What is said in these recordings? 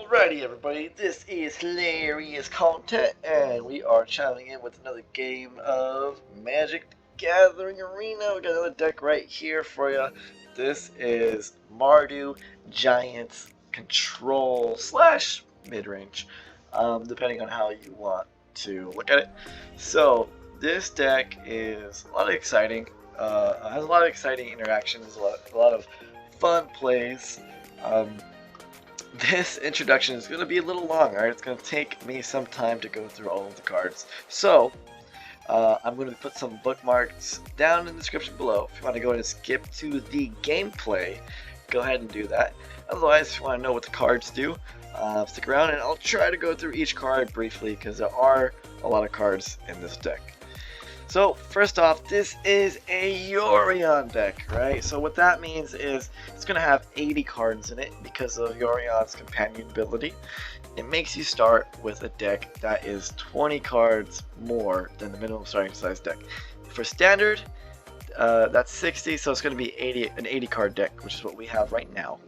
Alrighty everybody, this is hilarious content and we are chiming in with another game of Magic the Gathering Arena. We got another deck right here for you. This is Mardu Giant Control slash mid-range, depending on how you want to look at it. So this deck is a lot of exciting, has a lot of exciting interactions, a lot of fun plays. This introduction is going to be a little long, alright? It's going to take me some time to go through all of the cards. So, I'm going to put some bookmarks down in the description below. If you want to go ahead and skip to the gameplay, go ahead and do that. Otherwise, if you want to know what the cards do, stick around and I'll try to go through each card briefly because there are a lot of cards in this deck. So first off, this is a Yorion deck, right? So what that means is it's going to have 80 cards in it because of Yorion's companion ability. It makes you start with a deck that is 20 cards more than the minimum starting size deck. For standard, that's 60, so it's going to be an 80 card deck, which is what we have right now.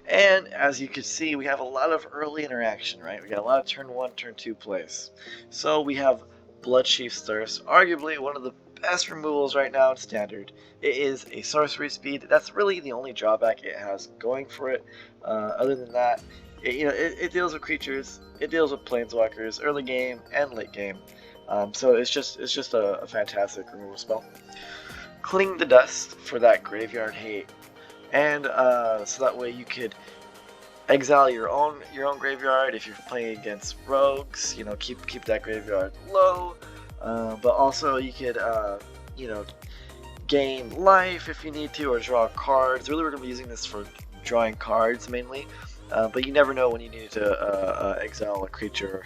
And as you can see, we have a lot of early interaction, right? We got a lot of turn 1, turn 2 plays. So we have Bloodchief's Thirst, arguably one of the best removals right now in standard. It is a sorcery speed. That's really the only drawback it has going for it. Other than that, it deals with creatures, it deals with planeswalkers, early game and late game. So it's just a fantastic removal spell. Cling the Dust for that graveyard hate, and so that way you could exile your own graveyard if you're playing against rogues. Keep that graveyard low, but also you could gain life if you need to, or draw cards. Really, we're gonna be using this for drawing cards mainly, but you never know when you need to exile a creature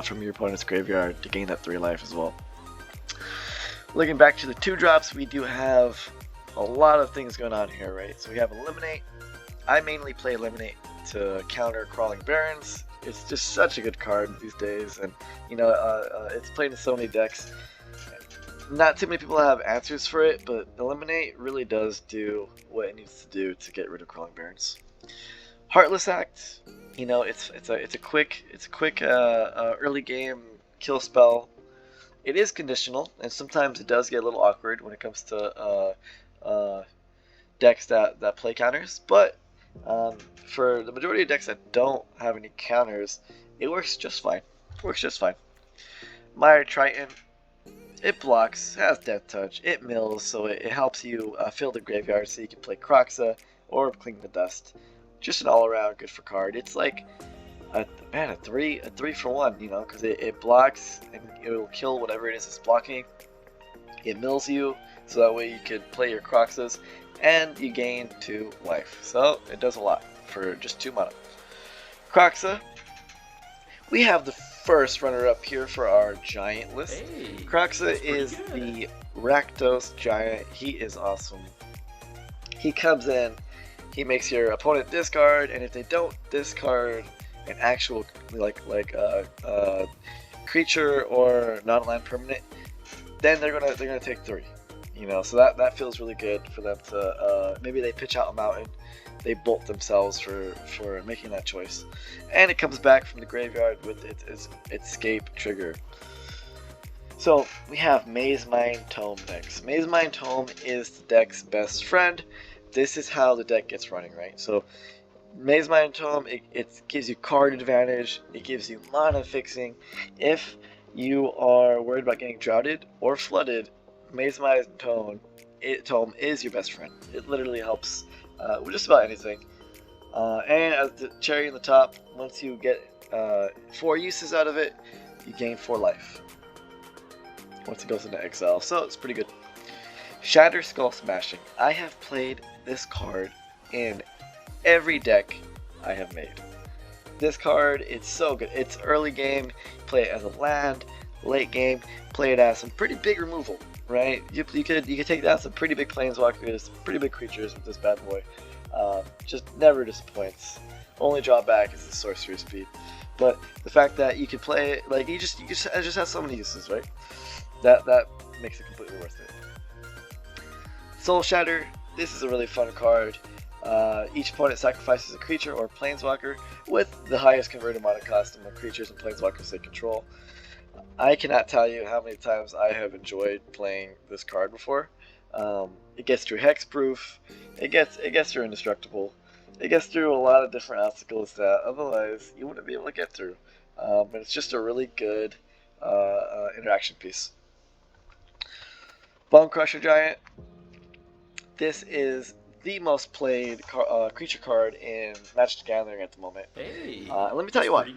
from your opponent's graveyard to gain that 3 life as well. Looking back to the 2-drops, we do have a lot of things going on here, right? So we have Eliminate. I mainly play Eliminate to counter Crawling Barrens. It's just such a good card these days, and it's played in so many decks. Not too many people have answers for it, but Eliminate really does do what it needs to do to get rid of Crawling Barrens. Heartless Act, it's a quick early game kill spell. It is conditional, and sometimes it does get a little awkward when it comes to decks that play counters, but for the majority of decks that don't have any counters, it works just fine. Mire Triton, it blocks, has Death Touch, it mills, so it helps you fill the graveyard so you can play Kroxa or Cling the Dust. Just an all-around good for card. It's like a 3 for 1, because it blocks and it will kill whatever it is it's blocking. It mills you, so that way you could play your Kroxas, and you gain 2 life. So it does a lot for just 2 mana. Kroxa, we have the first runner-up here for our giant list. Hey, Kroxa is the Rakdos Giant. He is awesome. He comes in, he makes your opponent discard, and if they don't discard an actual creature or non-land permanent, then they're gonna take 3. So that feels really good for them to maybe they pitch out a mountain, they bolt themselves for making that choice, and it comes back from the graveyard with its escape trigger. So we have Maze Mine Tome next. Maze Mine Tome is the deck's best friend. This is how the deck gets running, right? So Maze Mine Tome, it gives you card advantage, it gives you mana fixing. If you are worried about getting droughted or flooded, Maze Mine Tome is your best friend. It literally helps with just about anything. And as the cherry on the top, once you get 4 uses out of it, you gain 4 life once it goes into exile. So it's pretty good. Shatter Skull Smashing. I have played this card in every deck I have made. This card, it's so good. It's early game, play it as a land. Late game, play it as some pretty big removal, right? You could take down some pretty big planeswalkers, pretty big creatures with this bad boy. Just never disappoints. Only drawback is the sorcery speed, but the fact that you can play it like it just has so many uses, right? That makes it completely worth it. Soul Shatter. This is a really fun card. Each opponent sacrifices a creature or planeswalker with the highest converted mana cost among creatures and planeswalkers they control. I cannot tell you how many times I have enjoyed playing this card before. It gets through hexproof, it gets through indestructible, it gets through a lot of different obstacles that otherwise you wouldn't be able to get through. But it's just a really good interaction piece. Bone Crusher Giant. This is the most played creature card in Magic the Gathering at the moment. Hey, let me tell you why.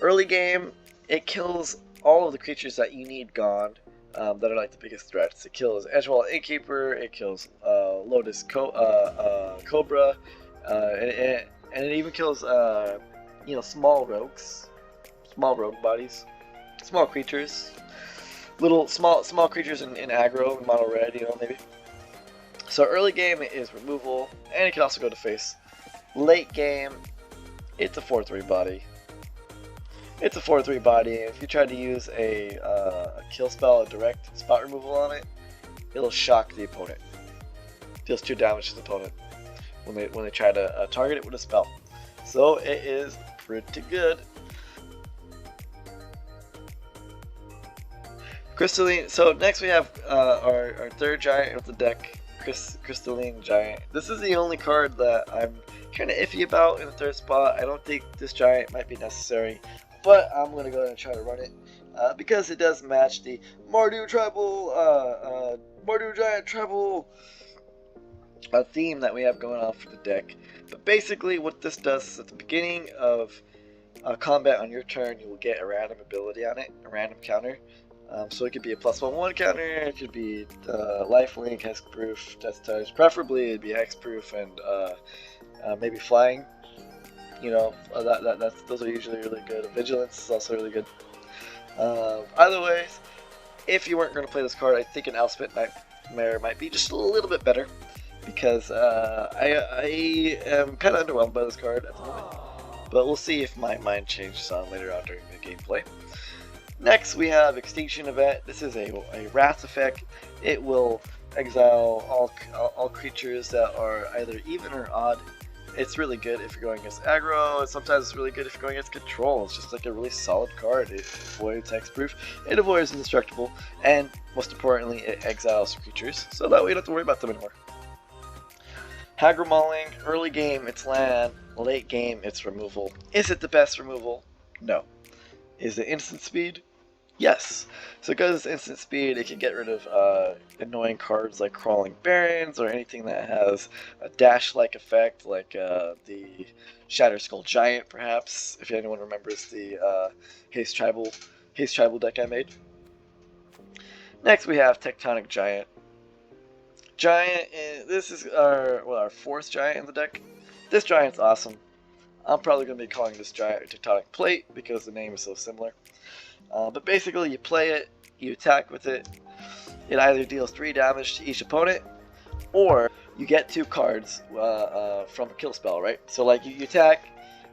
Early game, it kills all of the creatures that you need gone, that are like the biggest threats. It kills Edgewall Innkeeper, it kills Lotus Cobra, and it even kills small rogues, small rogue bodies, small creatures, little small creatures in aggro, mono red, maybe. So early game is removal, and it can also go to face. Late game, it's a 4/3 body. It's a 4/3 body, and if you try to use a kill spell, a direct spot removal on it, it'll shock the opponent. Deals 2 damage to the opponent when they try to target it with a spell. So it is pretty good. Crystalline. So next we have our third giant of the deck, Crystalline Giant. This is the only card that I'm kind of iffy about in the third spot. I don't think this giant might be necessary, but I'm going to go ahead and try to run it because it does match the Mardu Giant Tribal theme that we have going on for the deck. But basically what this does is at the beginning of combat on your turn, you will get a random ability on it, a random counter. So it could be a +1/1 counter, it could be lifelink, hexproof, death touch. Preferably it'd be hexproof and maybe flying. Those are usually really good. Vigilance is also really good. Either way, if you weren't going to play this card, I think an Elspeth Nightmare might be just a little bit better, because I am kind of underwhelmed by this card at the moment. But we'll see if my mind changes on later on during the gameplay. Next we have Extinction Event. This is a wrath effect. It will exile all creatures that are either even or odd. It's really good if you're going against aggro, and sometimes it's really good if you're going against control. It's just like a really solid card. It avoids hexproof, it avoids indestructible, and most importantly, it exiles creatures, so that way you don't have to worry about them anymore. Hagra Mauling. Early game, it's land. Late game, it's removal. Is it the best removal? No. Is it instant speed? Yes. So because it's instant speed, it can get rid of annoying cards like Crawling Barrens or anything that has a dash-like effect, like the Shatter Skull Giant, perhaps, if anyone remembers the Haste Tribal deck I made. Next we have Tectonic Giant. This is our fourth giant in the deck. This giant's awesome. I'm probably going to be calling this giant Tectonic Plate because the name is so similar. But basically, you play it, you attack with it. It either deals 3 damage to each opponent, or you get 2 cards from a kill spell, right? So like you attack,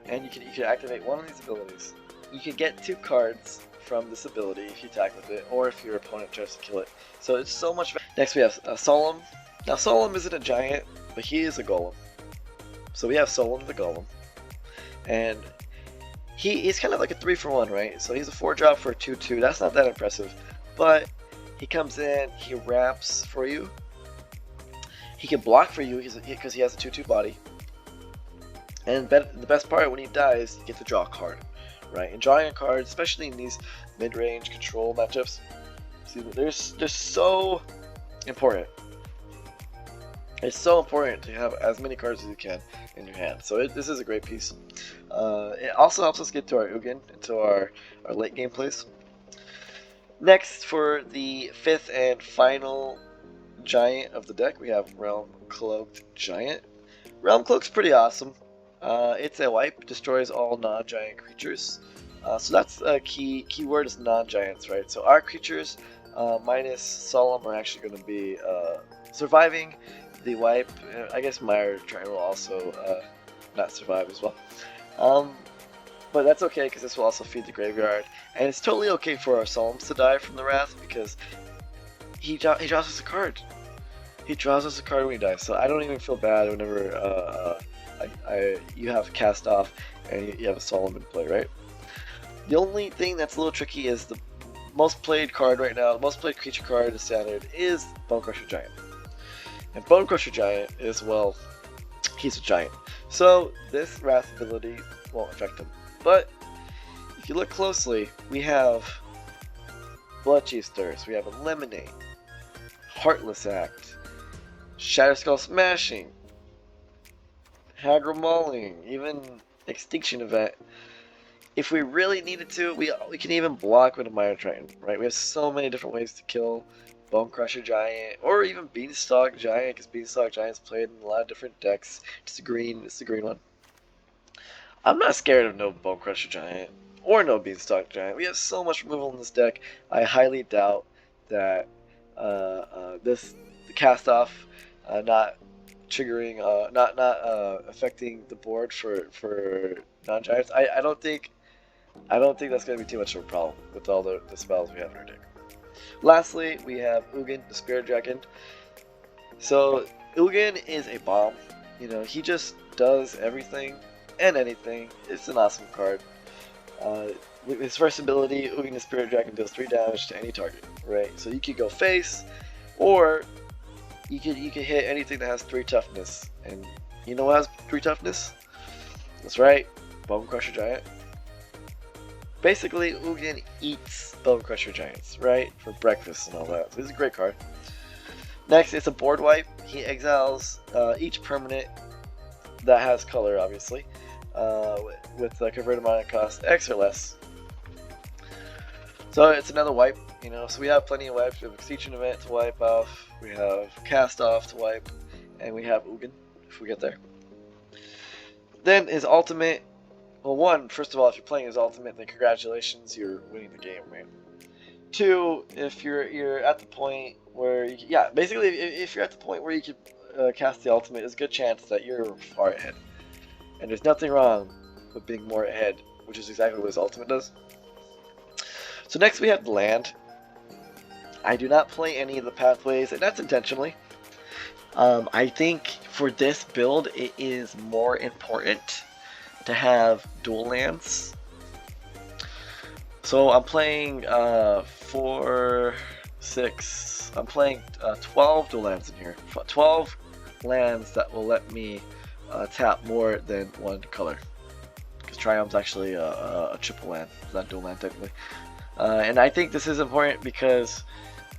and you can activate one of these abilities. You can get 2 cards from this ability if you attack with it, or if your opponent tries to kill it. So it's so much. Next we have Solemn. Now Solemn isn't a giant, but he is a golem. So we have Solemn the Golem, and he's kind of like a 3-for-1, right? So he's a 4-drop for a 2/2. That's not that impressive, but he comes in, he ramps for you. He can block for you because he has a 2/2 body. And the best part, when he dies, you get to draw a card, right? And drawing a card, especially in these mid-range control matchups, they're so important. It's so important to have as many cards as you can in your hand. So this is a great piece. It also helps us get to our Ugin, into our late game plays. Next, for the 5th and final giant of the deck, we have Realm Cloaked Giant. Realm Cloak's pretty awesome. It's a wipe, destroys all non-giant creatures. So that's a key word is non-giants, right? So our creatures minus Solemn are actually going to be surviving the wipe. I guess Mire Train will also not survive as well. But that's okay, because this will also feed the graveyard. And it's totally okay for our Solemns to die from the Wrath, because he draws us a card. He draws us a card when he dies, so I don't even feel bad whenever you have cast off and you have a Solomon play, right? The only thing that's a little tricky is the most played card right now, the most played creature card in Standard is Bone Crusher Giant. And Bone Crusher Giant is, well, he's a giant. So this Wrath ability won't affect him. But if you look closely, we have Bloodchief Thirst, we have Eliminate, Heartless Act, Shatter Skull Smashing, Haggle Mauling, even Extinction Event. If we really needed to, we can even block with a Minor Triton, right? We have so many different ways to kill Bone Crusher Giant, or even Beanstalk Giant, because Beanstalk Giant's played in a lot of different decks. It's the green one. I'm not scared of no Bone Crusher Giant, or no Beanstalk Giant. We have so much removal in this deck, I highly doubt that the cast off not triggering, not affecting the board for non-giants. I don't think that's going to be too much of a problem with all the spells we have in our deck. Lastly, we have Ugin, the Spirit Dragon. So Ugin is a bomb. You know, he just does everything and anything. It's an awesome card. With his first ability, Ugin the Spirit Dragon deals 3 damage to any target, right? So you could go face, or you could hit anything that has 3 toughness. And you know what has 3 toughness? That's right, Bone Crusher Giant. Basically, Ugin eats Bone Crusher Giants, right? For breakfast and all that. So this is a great card. Next, it's a board wipe. He exiles each permanent that has color, obviously, with the converted mana cost X or less. So it's another wipe, you know. So we have plenty of wipes. We have Extinction Event to wipe off. We have Cast Off to wipe, and we have Ugin if we get there. Then his ultimate. Well, first of all, if you're playing his ultimate, then congratulations, you're winning the game, right? 2, if you're at the point where basically if you're at the point where you could cast the ultimate, there's a good chance that you're far ahead, and there's nothing wrong with being more ahead, which is exactly what his ultimate does. So next we have the land. I do not play any of the pathways, and that's intentionally. I think for this build, it is more important to have dual lands. So I'm playing 4, 6. I'm playing 12 dual lands in here. 12 lands that will let me tap more than 1 color. Because Triumph's actually a triple land. It's not dual land technically. And I think this is important because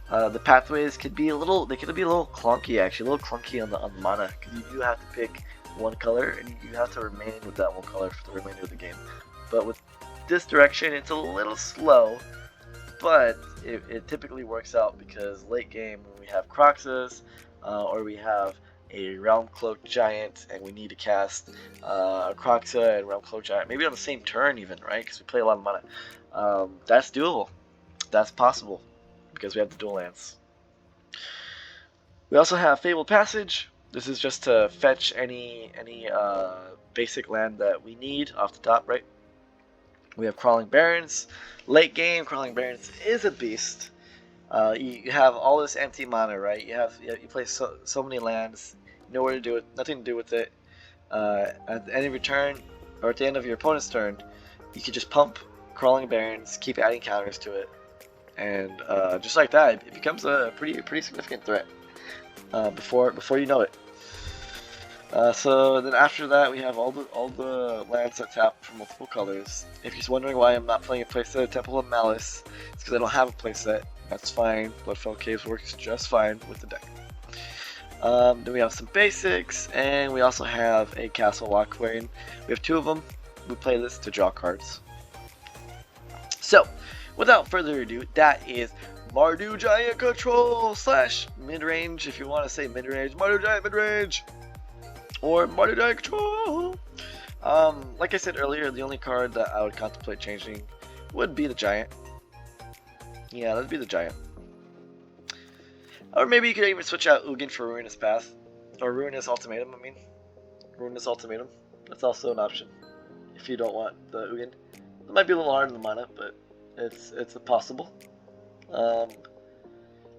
the pathways could be a little clunky actually, a little clunky on the mana, because you do have to pick 1 color and you have to remain with that 1 color for the remainder of the game. But with this direction, it's a little slow, but it typically works out because late game when we have Croxus or we have a Realm Cloak Giant and we need to cast Croxa and Realm Cloak Giant, maybe on the same turn even, right? Because we play a lot of mana. That's doable. That's possible because we have the dual lands. We also have Fabled Passage. This is just to fetch any basic land that we need off the top, right? We have Crawling Barrens. Late game, Crawling Barrens is a beast. You have all this empty mana, right? You play so many lands, nowhere to do it, nothing to do with it. At the end of your turn, or at the end of your opponent's turn, you can just pump Crawling Barrens, keep adding counters to it, and just like that, it becomes a pretty significant threat. Before you know it. So then after that we have all the lands that tap for multiple colors. If you're wondering why I'm not playing a playset of Temple of Malice, it's because I don't have a playset. That's fine. Bloodfell Caves works just fine with the deck. Then we have some basics, and we also have a Castle Walkway. We have 2 of them. We play this to draw cards. So, without further ado, that is Mardu Giant Control / mid-range, if you want to say mid-range. Mardu Giant mid-range! Or Mardu Giant Control! Like I said earlier, the only card that I would contemplate changing would be the Giant. Yeah, that'd be the Giant. Or maybe you could even switch out Ugin for Ruinous Path. Or Ruinous Ultimatum, I mean. Ruinous Ultimatum. That's also an option. If you don't want the Ugin. It might be a little hard in the mana, but it's possible.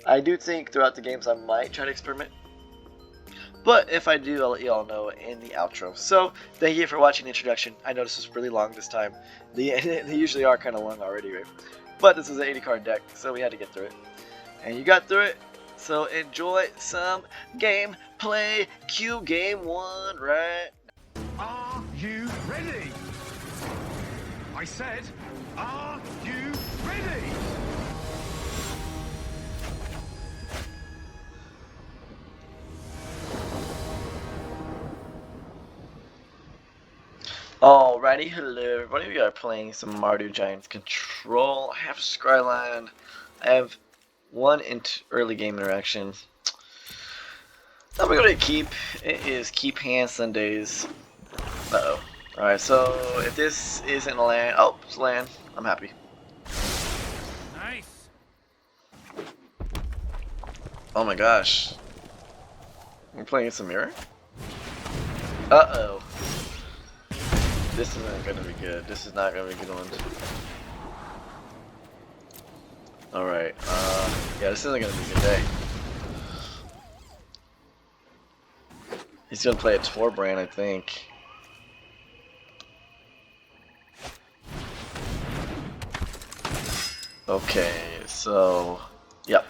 I do think throughout the games I might try to experiment But if I do, I'll let you all know in the outro. So, thank you for watching the introduction. I know this was really long this time. They usually are kind of long already, right? But this is an 80 card deck, so we had to get through it. And you got through it, so enjoy some gameplay. Cue game 1 right. Are you ready? I said, are you ready? Alrighty, hello everybody, we are playing some Mardu Giant Control. I have Skyline. I have one early game interaction. I'm gonna go to keep. It is keep hand Sundays. Uh-oh. Alright, so if this isn't a land, oh, it's land. I'm happy. Nice. Oh my gosh. We're playing some mirror? Uh-oh. This isn't gonna be good. This is not gonna be a good one. Alright, yeah, this isn't gonna be a good day. He's gonna play a Torbrand, I think. Okay, so, yep.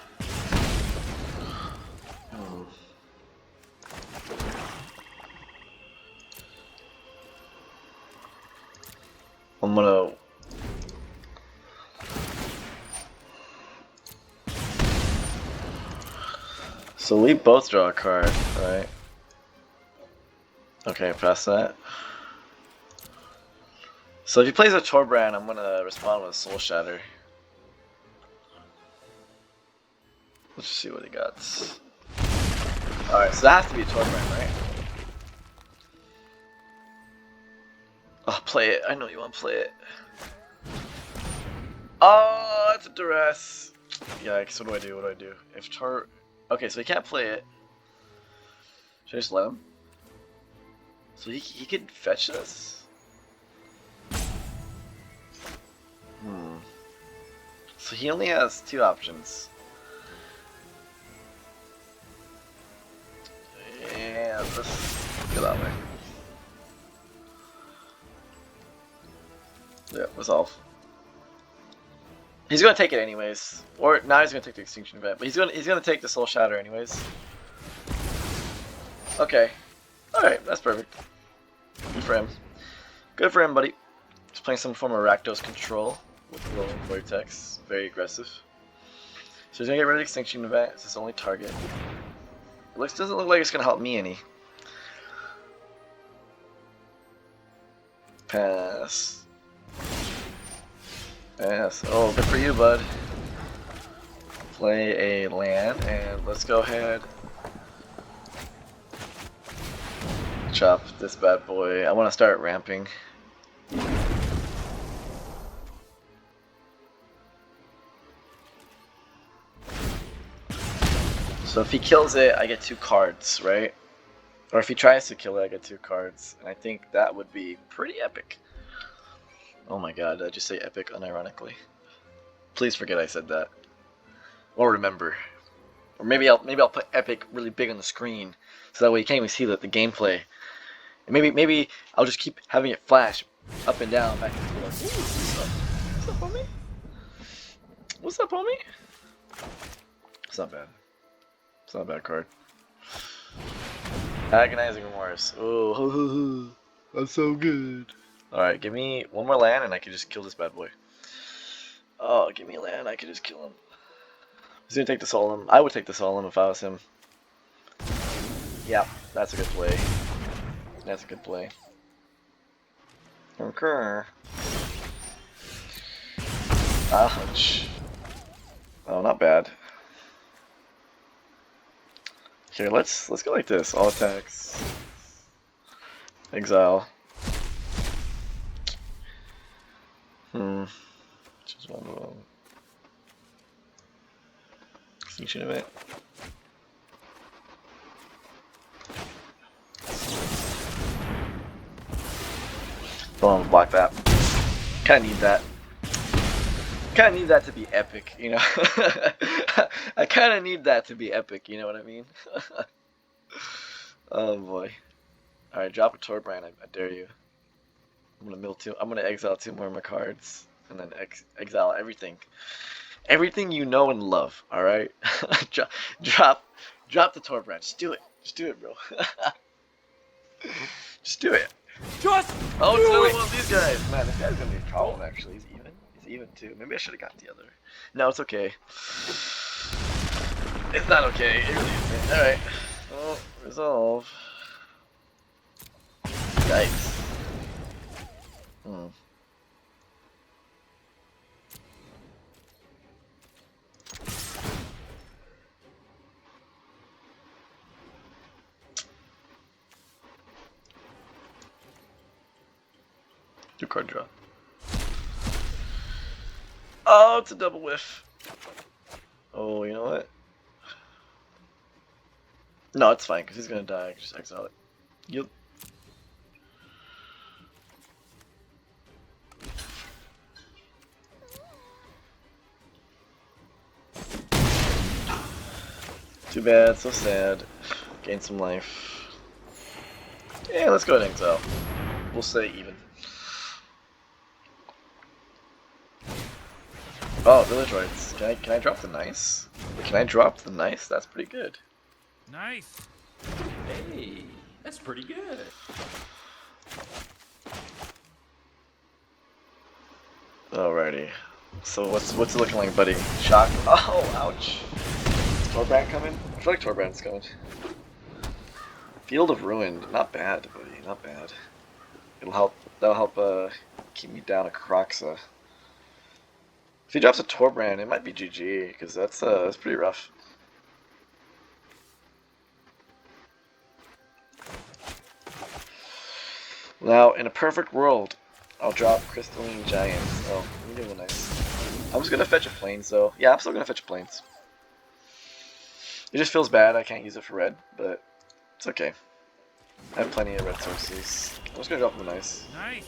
I'm gonna... So we both draw a card, right? Okay, past that. So if he plays a Torbrand, I'm gonna respond with a Soul Shatter. Let's just see what he got. Alright, so that has to be a Torbrand, right? Oh, play it. I know you want to play it. Oh, it's a duress. Yikes, what do I do? What do I do? If Tor... Okay, so he can't play it. Should I just let him? So he could fetch this? So he only has two options. Yeah, let's get that way. Yeah, resolve. He's gonna take it anyways. Or now he's gonna take the extinction event, but he's gonna take the Soul Shatter anyways. Okay. Alright, that's perfect. Good for him. Good for him, buddy. He's playing some form of Rakdos control with Glowing Vortex. Very aggressive. So he's gonna get rid of the extinction event. It's his only target. Doesn't look like it's gonna help me any. Pass. Pass. Oh, good for you, bud. Play a land, and let's go ahead. Chop this bad boy. I want to start ramping. So if he kills it, I get 2 cards, right? Or if he tries to kill it, I get 2 cards. And I think that would be pretty epic. Oh my god, did I just say epic unironically? Please forget I said that. Or remember. Or maybe I'll put epic really big on the screen, so that way you can't even see the gameplay. And maybe I'll just keep having it flash up and down, back and forth. Ooh, what's up, homie? What's up, homie? It's not bad. It's not a bad card. Agonizing Remorse. Oh, that's so good. Alright, give me one more land and I can just kill this bad boy. Oh, give me a land, I can just kill him. He's gonna take the Solemn. I would take the Solemn if I was him. Yeah, that's a good play. That's a good play. Okay. Ouch. Oh, not bad. Okay, let's go like this. All attacks. Exile. Just one of them. Extinction event. Boom, block that. Kinda need that. Kinda need that to be epic, you know? I kinda need that to be epic, you know what I mean? Oh boy. Alright, drop a Torbrand, I dare you. I'm gonna exile 2 more of my cards. And then exile everything. Everything you know and love, alright? drop the Torbrand. Just do it. Just do it, bro. Just do it. Just Oh, it's do another it! one of these guys. Man, this guy's gonna be a problem, actually. He's even. He's even, too. Maybe I should have got the other. No, it's okay. It's not okay. It really isn't. Alright. Well, resolve. Yikes. Hmm. Two card draw. Oh, it's a double whiff. Oh, you know what? No, it's fine, because he's going to die. Just exile it. Yep. Too bad, so sad. Gain some life. Yeah, let's go ahead and exile. We'll say even. Oh, village rights. Can I drop the nice? Can I drop the nice? That's pretty good. Nice. Hey, that's pretty good. Alrighty. So what's it looking like, buddy? Shock. Oh, ouch. Is Torbrand coming? I feel like Torbrand's coming. Field of Ruin. Not bad, buddy. Not bad. That'll help keep me down a Croxa. If he drops a Torbrand, it might be GG, because that's pretty rough. Now, in a perfect world, I'll drop Crystalline Giants. Oh, I'm doing nice. I was gonna fetch a Plains though. Yeah, I'm still gonna fetch a Plains. It just feels bad I can't use it for red, but it's okay. I have plenty of red sources. I'm just gonna drop him a nice. Nice.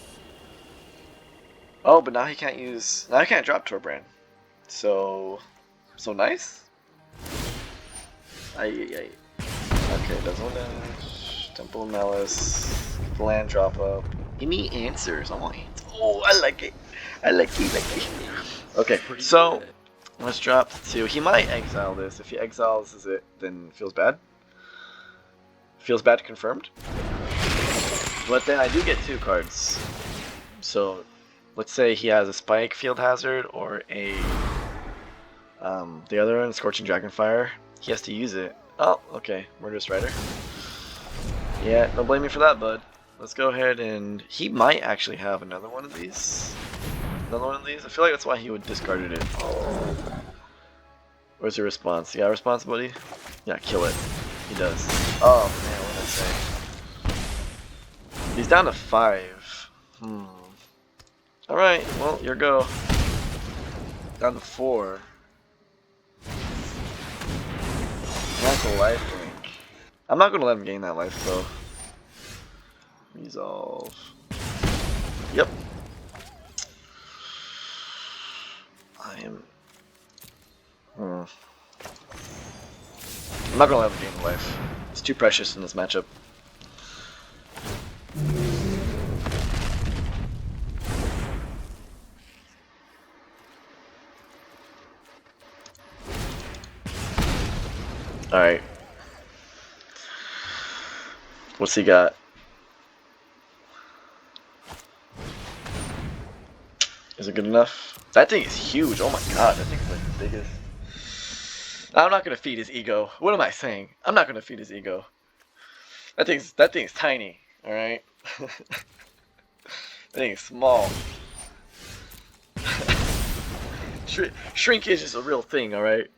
Oh, but now he can't use. Now I can't drop Torbrand. So nice. Okay, does one damage. Temple of Malice. Land drop up. Any answers? I want answers. Oh, I like it. I like it. Okay, so let's drop the 2. He might exile this. If he exiles it, then feels bad. Feels bad confirmed. But then I do get 2 cards. So let's say he has a Spike Field Hazard or a the other one, Scorching Dragonfire. He has to use it. Oh, okay. Murderous Rider. Yeah, don't blame me for that, bud. Let's go ahead and... He might actually have another one of these. Another one of these? I feel like that's why he would discarded it. Where's your response? You got a response, buddy? Yeah, kill it. He does. Oh, man, what did I say? He's down to 5. Alright, well, your go. Down to 4. That's a life link. I'm not gonna let him gain that life, though. Resolve. Yep. I am... I'm not gonna let him gain the life. It's too precious in this matchup. Alright. What's he got? Is it good enough? That thing is huge. Oh my god, that thing's like the biggest. I'm not gonna feed his ego. What am I saying? I'm not gonna feed his ego. That thing's tiny. Alright? That thing is small. Shrinkage is a real thing, alright?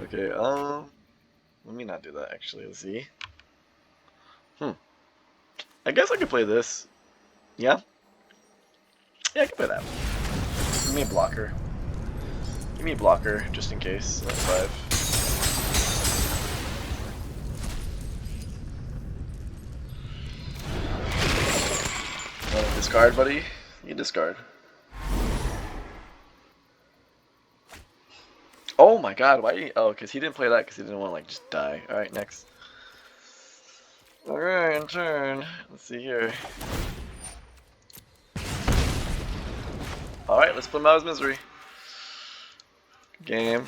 Okay, let me not do that actually. Let's see. I guess I could play this. Yeah? Yeah, I can play that. Give me a blocker. Give me a blocker, just in case. That's 5. Want to discard, buddy? You discard. Oh my god, why did he... Oh, because he didn't play that because he didn't want to, like, just die. Alright, next. Alright, in turn. Let's see here. Alright, let's play Mouse's Misery. Game.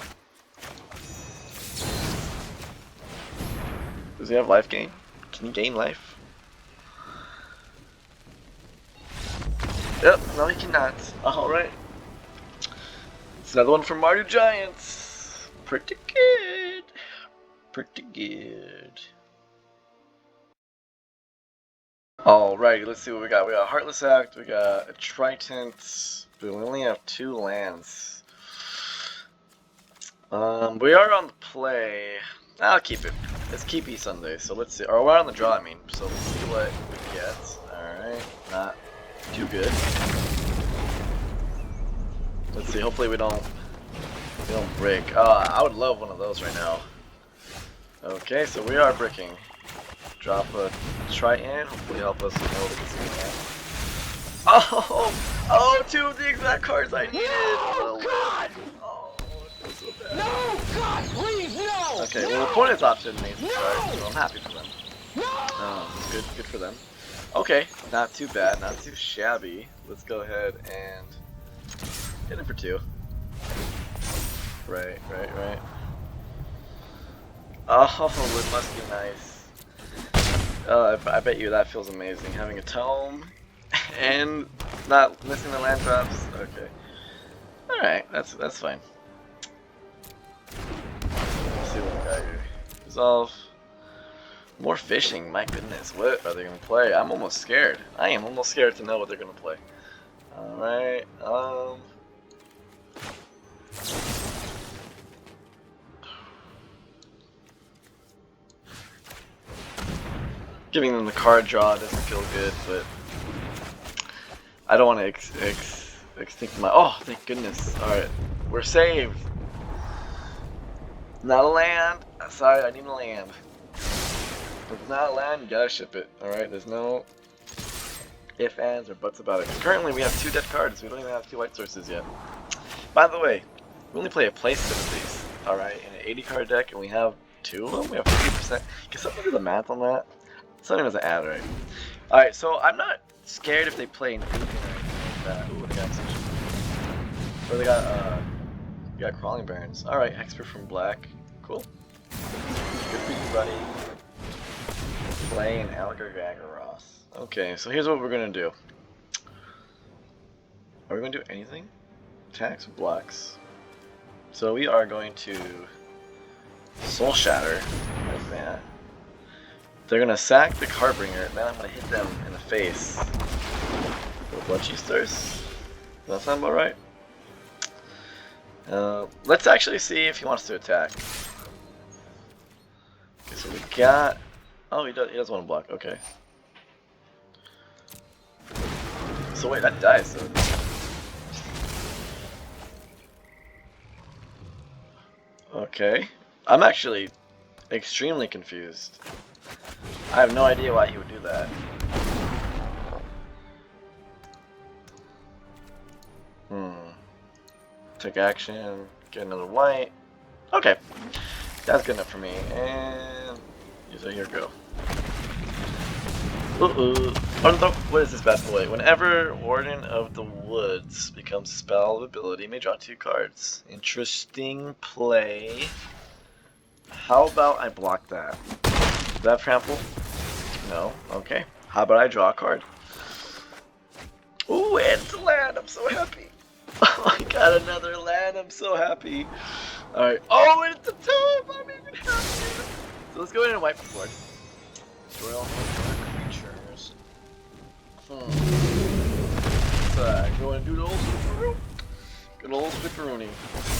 Does he have life gain? Can he gain life? Yep, no he cannot. Alright. It's another one from Mardu Giants. Pretty good. Pretty good. Alright, let's see what we got. We got Heartless Act, we got a Tritent, but we only have 2 lands. We are on the play. I'll keep it. It's Keepy Sunday, so let's see. Or we're on the draw, I mean. So let's see what we get. Alright, not too good. Let's see, hopefully we don't break. I would love one of those right now. Okay, so we are bricking. Drop a Triton, hopefully help us know what this is. Oh, 2 of the exact cards I needed. No, God! Oh, it feels so bad. No, God, please, no! Okay, no! well, the opponent's option made some No! cards, so I'm happy for them. No! Good for them. Okay, not too bad, not too shabby. Let's go ahead and hit him for 2. Right. Oh, it must be nice. I bet you that feels amazing, having a tome and not missing the land drops. Okay. Alright, that's fine. Let's see what we got here. Resolve. More fishing, my goodness. What are they gonna play? I'm almost scared. I am almost scared to know what they're gonna play. Alright, giving them the card draw doesn't feel good, but I don't want to extinct my. Oh, thank goodness! All right, we're saved. Not a land. Sorry, I need a land. If it's not a land, you gotta ship it. All right, there's no ifs, ands, or buts about it. Currently, we have 2 dead cards. We don't even have 2 white sources yet. By the way, we only play a play set of these. All right, in an 80 card deck, and we have 2 of them. We have 50%. Can someone do the math on that? Something doesn't add right. Alright, so I'm not scared if they play an 8 or anything like that. Ooh, they got such. Or they got Crawling Barons. Alright, Expert from Black. Cool. Good for you, buddy. Play an Algaragaros. Okay, so here's what we're gonna do. Are we gonna do anything? Attacks, blocks. So we are going to Soul Shatter like that. They're gonna sack the Cardbringer, and then I'm gonna hit them in the face with Bloodcheesters. Does that sound about right? Let's actually see if he wants to attack. Okay, so we got. Oh, he does want to block. Okay. So wait, that dies. So. Okay, I'm actually extremely confused. I have no idea why he would do that. Take action, get another white. Okay, that's good enough for me. And so here we go. What is this bad boy? Whenever Warden of the Woods becomes a spell of ability, you may draw 2 cards. Interesting play. How about I block that? Is that trample? No. Okay. How about I draw a card? Ooh, and it's a land. I'm so happy. Oh, I got another land. I'm so happy. Alright. Oh, and it's a tomb. I'm even happier. So let's go ahead and wipe the board. Destroy all creatures. Let's go and do the old switcheroo. Good old switcheroony.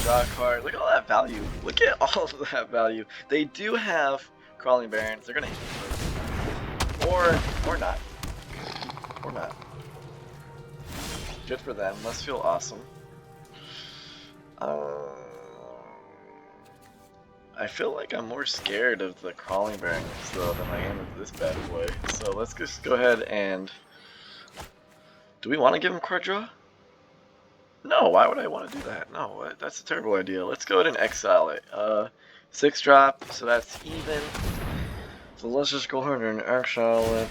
Draw a card. Look at all that value. Look at all of that value. They do have Crawling Barons. They're gonna hit you. Or not. Or not. Good for them. Must feel awesome. I feel like I'm more scared of the Crawling Barons though than I am of this bad boy. So let's just go ahead and. Do we want to give him card draw? No, why would I want to do that? No, that's a terrible idea. Let's go ahead and exile it. 6 drop, so that's even. So let's just go ahead and exile it.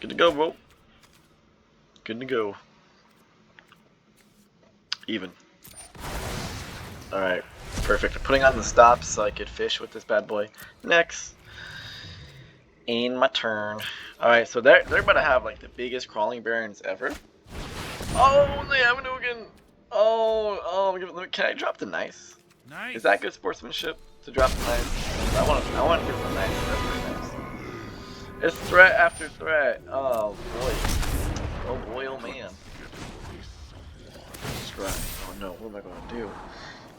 Good to go, bro. Good to go. Even. Alright, perfect. Putting on the stops so I could fish with this bad boy. Next. In my turn. Alright, so they're about to have like the biggest crawling barons ever. Oh, they have an Ugin. Can I drop the nice? Nice. Is that good sportsmanship to drop the nice? I want to give them a nice. That's pretty nice. It's threat after threat. Oh boy. Oh boy, oh man. Scrap. Oh no, what am I going to do?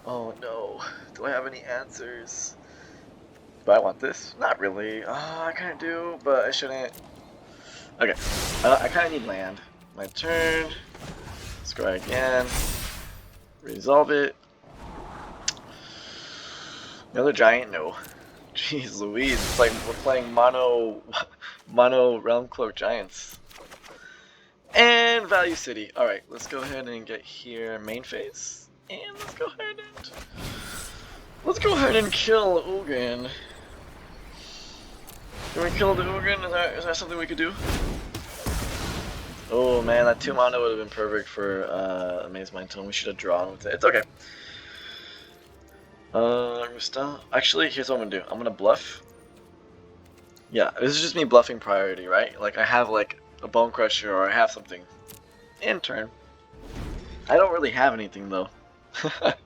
Oh no. Do I have any answers? Do I want this? Not really. I kind of do, but I shouldn't. Okay. I kind of need land. My turn. Scry again. Resolve it. Another giant? No. Jeez Louise, it's like we're playing mono Realm Cloak Giants. And Value City. Alright, let's go ahead and get here main phase. And let's go ahead and kill Ugin. Can we kill the Ugin? Is that something we could do? Oh man, that 2 mana would have been perfect for Amaze Mind Tome. We should have drawn with it. It's okay. Actually, here's what I'm gonna do. I'm gonna bluff. Yeah, this is just me bluffing priority, right? Like I have like a Bone Crusher or I have something. In turn. I don't really have anything though. But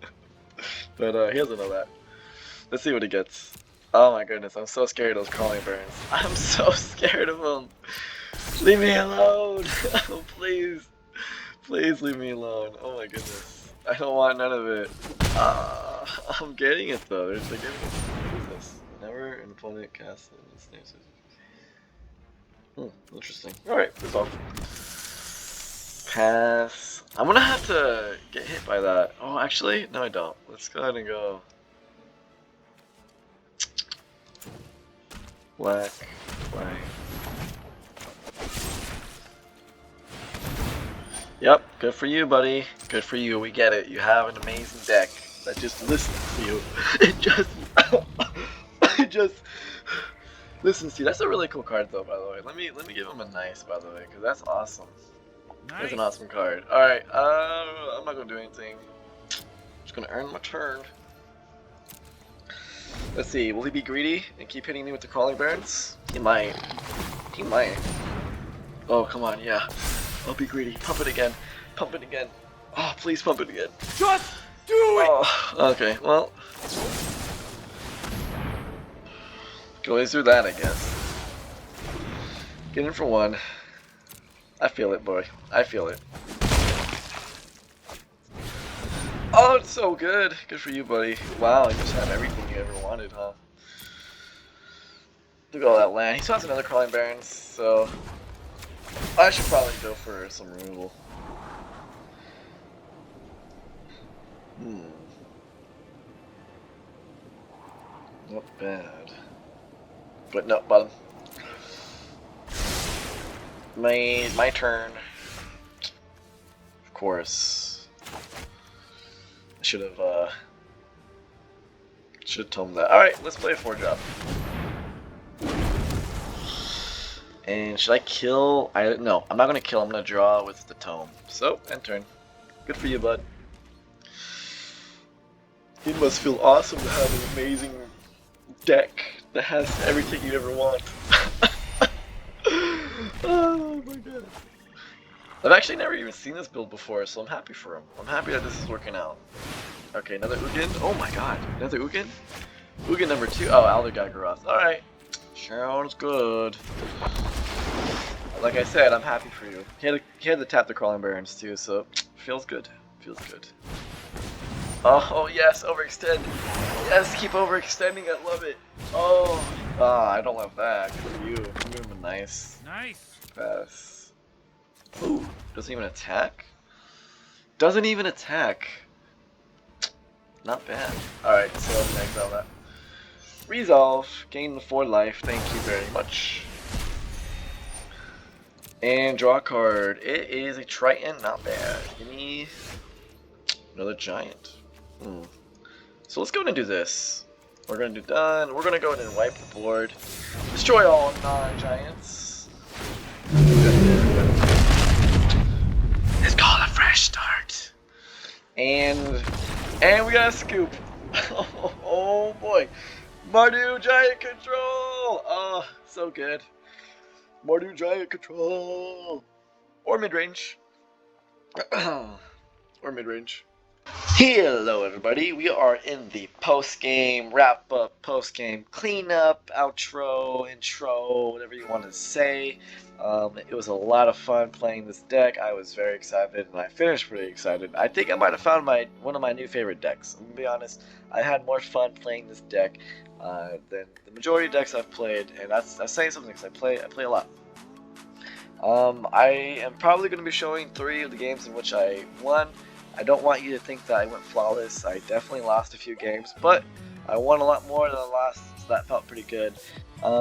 he doesn't know that. Let's see what he gets. Oh my goodness, I'm so scared of those crawling barons. I'm so scared of them. Leave me alone. Oh, please. Please leave me alone. Oh my goodness. I don't want none of it. I'm getting it though. They're giving it. What is this? Whenever an opponent casts this name. Interesting. Alright, resolve. Pass. I'm gonna have to get hit by that. Oh, actually, no I don't. Let's go ahead and go. Black. White. Yep, good for you, buddy. Good for you. We get it. You have an amazing deck that just listens to you. It just listens to you. That's a really cool card, though. By the way, let me give him a nice, by the way, because that's awesome. Nice. That's an awesome card. All right, I'm not gonna do anything. Just gonna earn my turn. Let's see. Will he be greedy and keep hitting me with the crawling barons? He might. He might. Oh, come on, yeah. I'll be greedy. Pump it again. Pump it again. Oh, please pump it again. Just do it! Oh, okay, well. Go through that, I guess. Get in for one. I feel it, boy. I feel it. Oh, it's so good. Good for you, buddy. Wow, you just have everything you ever wanted, huh? Look at all that land. He still has another crawling barons, so I should probably go for some removal. Not bad. But no, bottom. My turn. Of course. I should have tomed that. Alright, let's play a 4-drop. And should I kill? No, I'm not gonna kill. I'm gonna draw with the tome. So, end turn. Good for you, bud. It must feel awesome to have an amazing deck that has everything you ever want. Oh my god. I've actually never even seen this build before, so I'm happy for him. I'm happy that this is working out. Okay, another Ugin. Oh my god, another Ugin? Ugin number 2. Oh, Alder Gagaroth. Alright. Sounds good. Like I said, I'm happy for you. He had to tap the crawling barons too, so feels good. Feels good. Oh yes, overextend. Yes, keep overextending. I love it. Oh, I don't love that. Good for you. I'm giving him a nice. Nice. Pass. Ooh, doesn't even attack. Doesn't even attack. Not bad. All right, so I'm gonna exile that. Resolve. Gain the 4 life. Thank you very much. And draw a card. It is a Triton. Not bad. Give me another giant. So let's go and do this. We're gonna do done. We're gonna go in and wipe the board. Destroy all non-giants. It's called a fresh start. And we got a scoop. Oh boy. Mardu Giant Control! Oh, so good. Mardu Giant Control! Or mid-range. Or mid-range. Hello everybody, we are in the post-game, wrap-up, post-game, clean-up, outro, intro, whatever you want to say. It was a lot of fun playing this deck. I was very excited, and I finished pretty excited. I think I might have found one of my new favorite decks. I'm going to be honest, I had more fun playing this deck than the majority of decks I've played, and that's saying something because I play a lot. I am probably going to be showing 3 of the games in which I won. I don't want you to think that I went flawless. I definitely lost a few games, but I won a lot more than I lost, so that felt pretty good.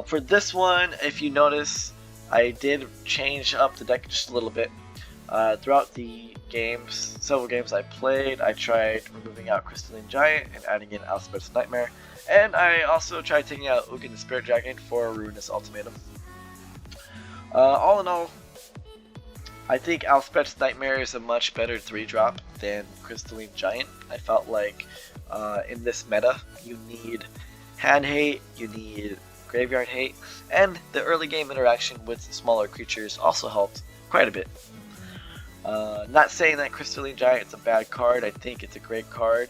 For this one, if you notice, I did change up the deck just a little bit. Throughout the games, several games I played, I tried removing out Crystalline Giant and adding in Alphabet's Nightmare, and I also tried taking out Ugin the Spirit Dragon for Ruinous Ultimatum. All in all, I think Alphabet's Nightmare is a much better 3-drop than Crystalline Giant. I felt like in this meta, you need hand hate, you need graveyard hate, and the early game interaction with smaller creatures also helped quite a bit. Not saying that Crystalline Giant is a bad card, I think it's a great card.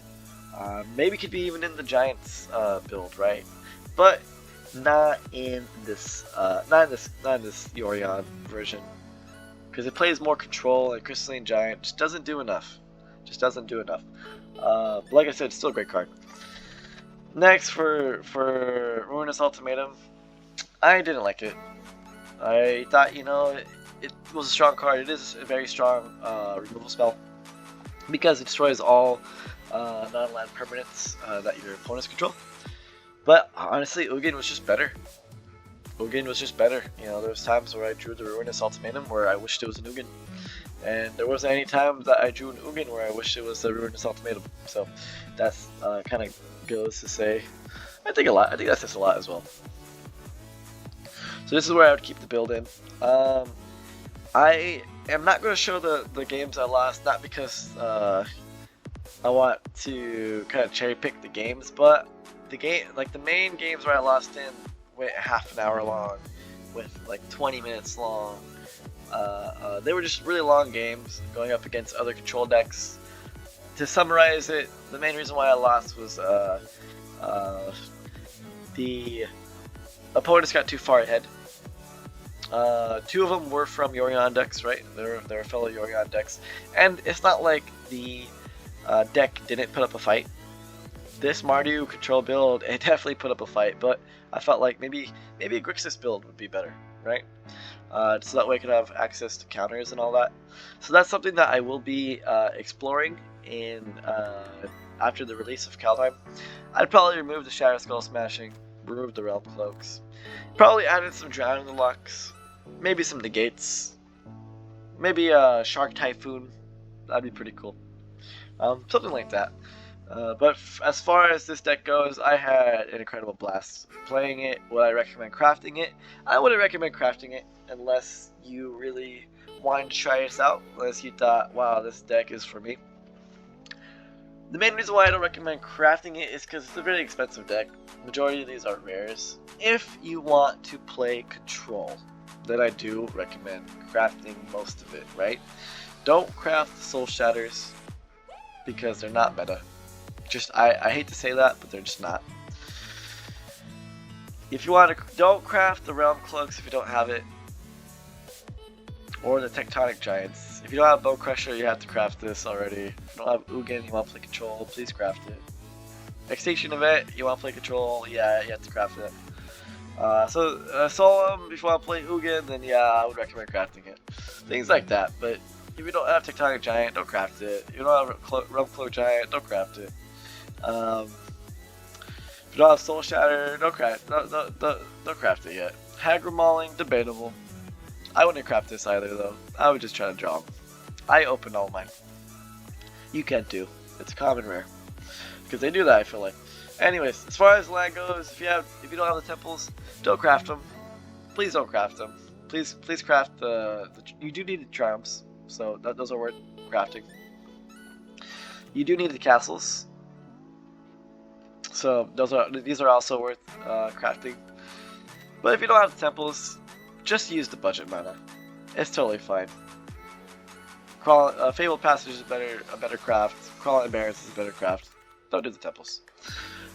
Maybe could be even in the Giants build, right? But not in this Yorion version. Because it plays more control, and Crystalline Giant just doesn't do enough. Like I said, it's still a great card. Next, for Ruinous Ultimatum, I didn't like it. I thought, you know, it was a strong card. It is a very strong removal spell. Because it destroys all non-land permanents that your opponents control. But honestly, Ugin was just better. You know, there was times where I drew the Ruinous Ultimatum where I wished it was an Ugin, and there wasn't any time that I drew an Ugin where I wished it was the Ruinous Ultimatum. So that's kind of goes to say, I think that says a lot as well. So this is where I would keep the build in. I am not going to show the games I lost, not because I want to kind of cherry pick the games, but the main games where I lost in went half an hour long, with like 20 minutes long. They were just really long games going up against other control decks. To summarize it, the main reason why I lost was the opponents got too far ahead. 2 of them were from Yorion decks, right? They're fellow Yorion decks, and it's not like the deck didn't put up a fight. This Mardu control build, it definitely put up a fight, but I felt like maybe a Grixis build would be better, right? So that way I could have access to counters and all that. So that's something that I will be exploring in after the release of Kaldheim. I'd probably remove the Shadow Skull Smashing, remove the Realm Cloaks, probably added some Drown in the Lux, maybe some Negates, maybe a Shark Typhoon. That'd be pretty cool. Something like that. But as far as this deck goes, I had an incredible blast playing it. Would I recommend crafting it? I wouldn't recommend crafting it unless you really wanted to try this out, unless you thought, wow, this deck is for me. The main reason why I don't recommend crafting it is because it's a very expensive deck. Majority of these are rares. If you want to play control, then I do recommend crafting most of it, right? Don't craft the Soul Shatters because they're not meta. I hate to say that, but they're just not. If you want to, don't craft the Realm Cloaks if you don't have it, or the Tectonic Giants. If you don't have Bone Crusher, you have to craft this already. If you don't have Ugin, you want to play control, please craft it. Extinction Event, you want to play control, yeah, you have to craft it. Solemn, if you want to play Ugin, then yeah, I would recommend crafting it. Things like that, but if you don't have Tectonic Giant, don't craft it. If you don't have Realm Cloak Giant, don't craft it. If you don't have Soul Shatter, don't craft it yet. Hagra Mauling, debatable. I wouldn't craft this either though. I would just try to draw them. I open all mine. You can't do. It's a common rare. Because they do that, I feel like. Anyways, as far as land goes, if you don't have the temples, don't craft them. Please don't craft them. Please craft you do need the triumphs, so those are worth crafting. You do need the castles, so these are also worth crafting. But if you don't have the temples, just use the budget mana. It's totally fine. Fabled Passage is a better craft. Crawling Barrens is a better craft. Don't do the temples.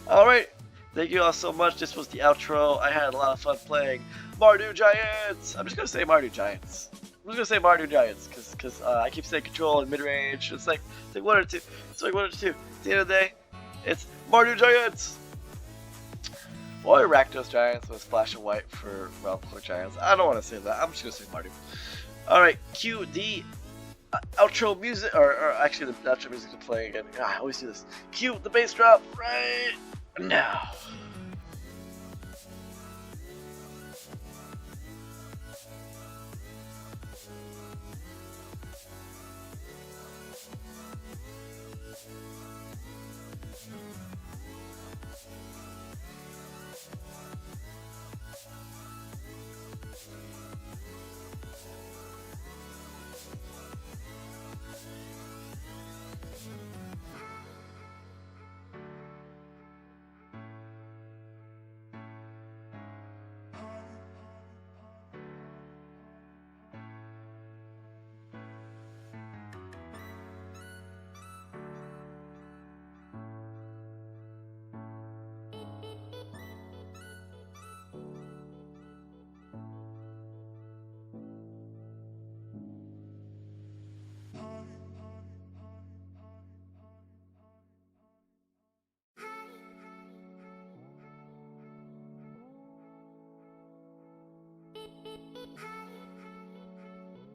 Alright, thank you all so much. This was the outro. I had a lot of fun playing Mardu Giants. I'm just gonna say Mardu Giants. I'm just gonna say Mardu Giants because I keep saying control and mid range. It's like one or two. It's like one or two. At the end of the day, it's Mardu Giants. Or Rakdos Giants with a splash of white for Realm Core Giants. I don't want to say that. I'm just gonna say Mardu. Alright, cue the outro music, or actually the outro music to play again. I always do this. Cue the bass drop right now.